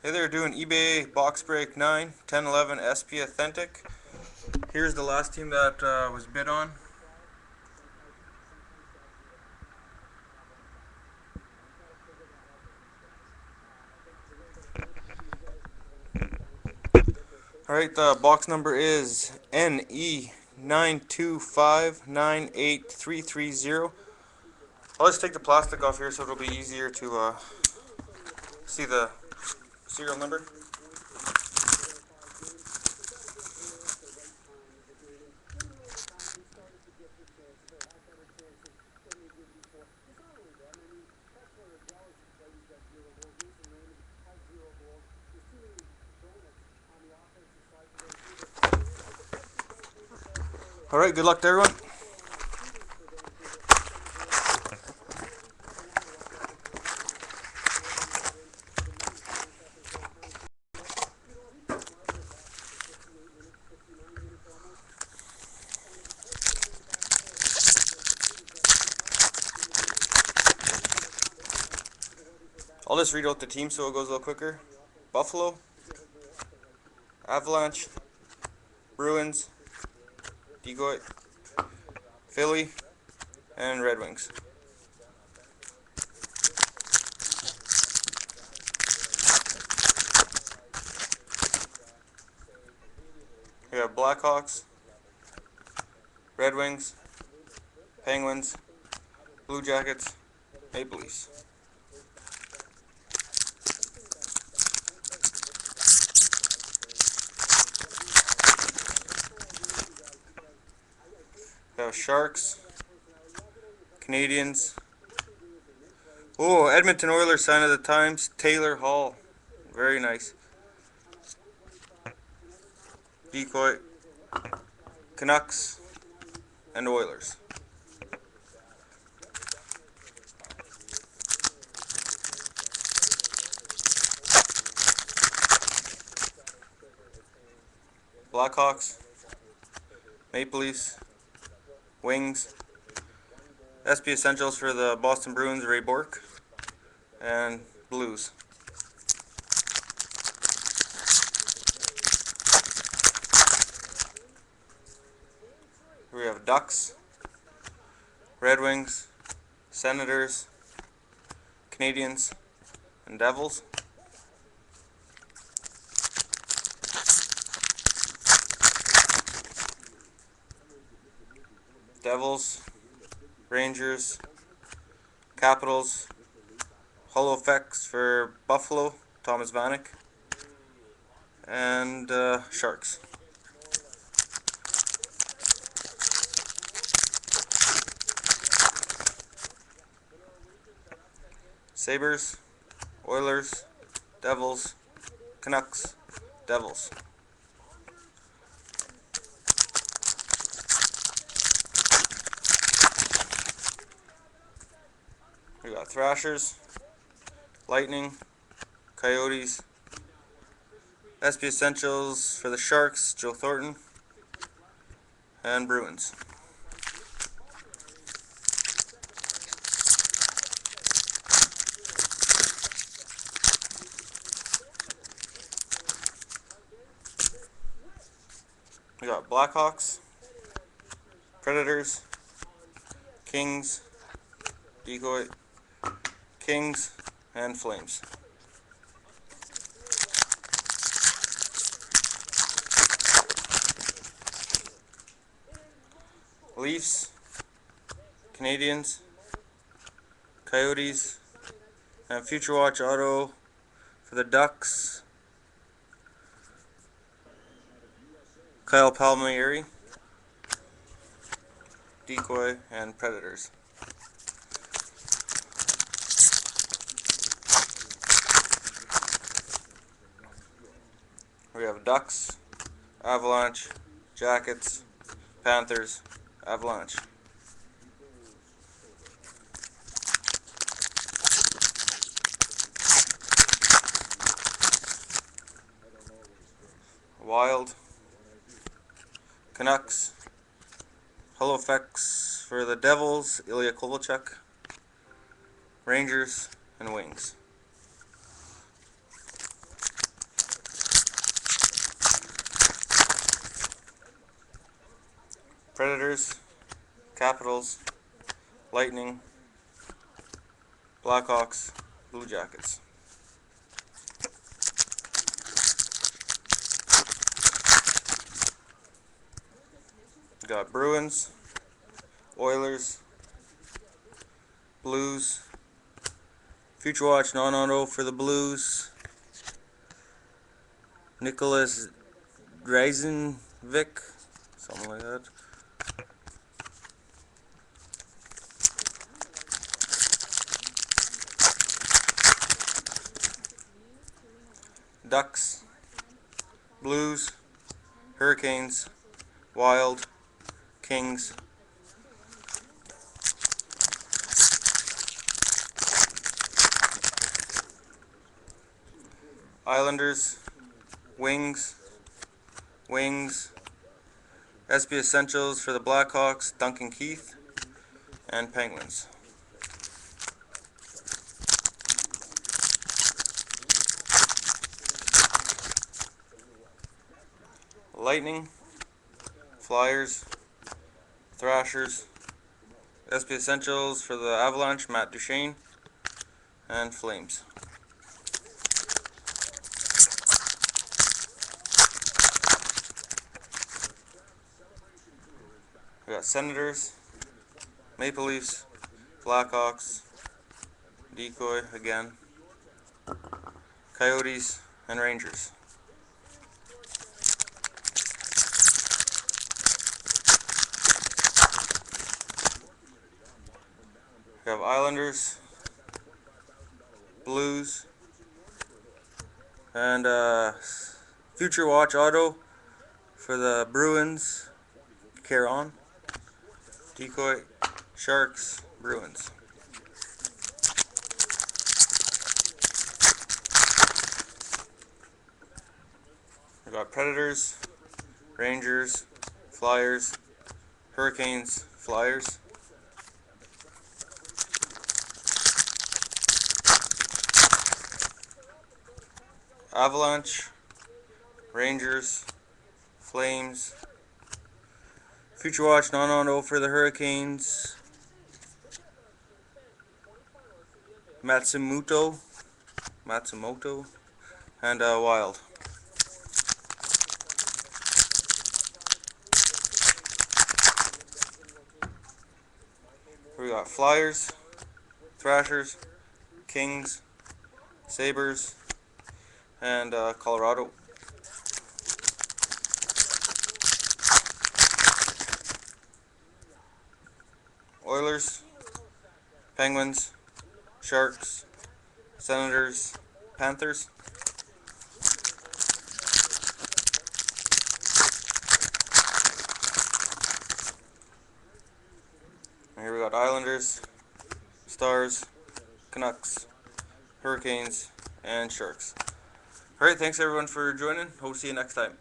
Hey there, doing eBay box break 9, 10, 11 SP Authentic. Here's the last team that was bid on. Alright, the box number is NE92598330. I'll just take the plastic off here so it'll be easier to see the serial number. Alright, good luck to everyone. I'll just read out the team so it goes a little quicker. Buffalo, Avalanche, Bruins, Decoy, Philly, and Red Wings. We have Blackhawks, Red Wings, Penguins, Blue Jackets, Maple Leafs. We have Sharks, Canadians. Oh, Edmonton Oilers sign of the times, Taylor Hall. Very nice. Decoy, Canucks, and Oilers. Blackhawks, Maple Leafs, Wings, SP Essentials for the Boston Bruins, Ray Bourque, and Blues. Here we have Ducks, Red Wings, Senators, Canadians, and Devils. Devils, Rangers, Capitals, Hollow Effects for Buffalo, Thomas Vanek, and Sharks. Sabres, Oilers, Devils, Canucks, Devils. We got Thrashers, Lightning, Coyotes, SP Essentials for the Sharks, Joe Thornton, and Bruins. We got Blackhawks, Predators, Kings, Decoy, Kings, and Flames. Leafs, Canadians, Coyotes, and Future Watch Auto for the Ducks, Kyle Palmieri, Decoy, and Predators. We have Ducks, Avalanche, Jackets, Panthers, Avalanche. Wild, Canucks, Hollow Effects for the Devils, Ilya Kovalchuk, Rangers, and Wings. Predators, Capitals, Lightning, Blackhawks, Blue Jackets. We got Bruins, Oilers, Blues, Future Watch non-auto for the Blues, Nicholas Drazenvik, something like that. Ducks, Blues, Hurricanes, Wild, Kings, Islanders, Wings, SB Essentials for the Blackhawks, Duncan Keith, and Penguins. Lightning, Flyers, Thrashers, SB Essentials for the Avalanche, Matt Duchene, and Flames. We got Senators, Maple Leafs, Blackhawks, Decoy again, Coyotes, and Rangers. We have Islanders, Blues, and Future Watch auto for the Bruins, Caron, Decoy, Sharks, Bruins. We got Predators, Rangers, Flyers, Hurricanes, Flyers, Avalanche, Rangers, Flames, Future Watch non-auto for the Hurricanes, Matsumoto, and Wild. We got Flyers, Thrashers, Kings, Sabres, and Colorado. Oilers, Penguins, Sharks, Senators, Panthers. And here we got Islanders, Stars, Canucks, Hurricanes, and Sharks. Alright, thanks everyone for joining. Hope to see you next time.